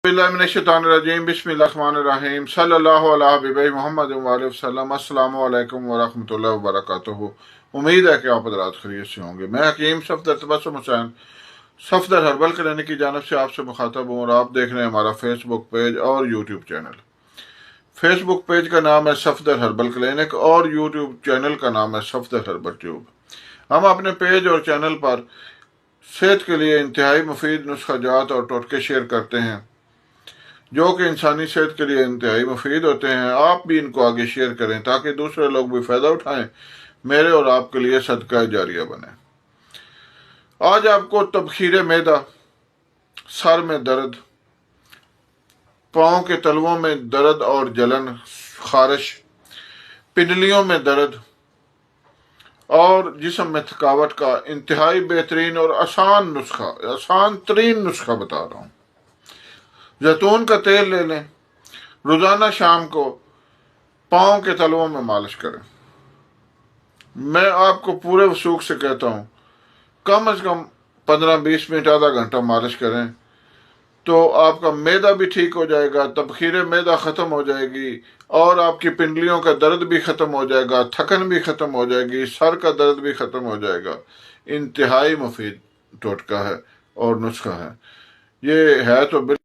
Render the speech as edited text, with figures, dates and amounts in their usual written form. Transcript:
बिस्मिल्लाहिर्रहमानिर्रहीम बिस्मिल्लाहिर्रहमानिर्रहीम सल्लल्लाहु अला हबीबी मोहम्मद वसल्लम अस्सलामु अलैकुम वरहमतुल्लाहि वबरकातुहू। उम्मीद है कि आप हज़रात खैरियत से होंगे। मैं हकीम सफदर तबस्सुम हुसैन सफदर हर्बल क्लिनिक की जानिब से आपसे मुखातब हूँ और आप देख रहे हैं हमारा फेसबुक पेज और यूट्यूब चैनल। फेसबुक पेज का नाम है सफदर हर्बल क्लिनिक और यूट्यूब चैनल का नाम है सफदर हर्बल ट्यूब। हम अपने पेज और चैनल पर सेहत के लिए इंतहाई मुफीद नुस्खा जात और टोटके शेयर करते हैं जो कि इंसानी सेहत के लिए इंतहाई मुफीद होते हैं। आप भी इनको आगे शेयर करें ताकि दूसरे लोग भी फ़ायदा उठाएं, मेरे और आपके लिए सदका जारिया बने। आज आपको तबखीर मैदा, सर में दर्द, पाँव के तलवों में दर्द और जलन, खारिश, पिंडलियों में दर्द और जिस्म में थकावट का इंतहाई बेहतरीन और आसान तरीन नुस्खा बता रहा हूँ। जैतून का तेल ले लें, रोज़ाना शाम को पाँव के तलवों में मालिश करें। मैं आपको पूरे वसूख से कहता हूँ कम से कम 15-20 मिनट आधा घंटा मालिश करें तो आपका मैदा भी ठीक हो जाएगा, तबखीर मैदा ख़त्म हो जाएगी और आपकी पिंडलियों का दर्द भी ख़त्म हो जाएगा, थकन भी ख़त्म हो जाएगी, सर का दर्द भी ख़त्म हो जाएगा। इंतहाई मुफीद टोटका है और नुस्खा है। ये है तो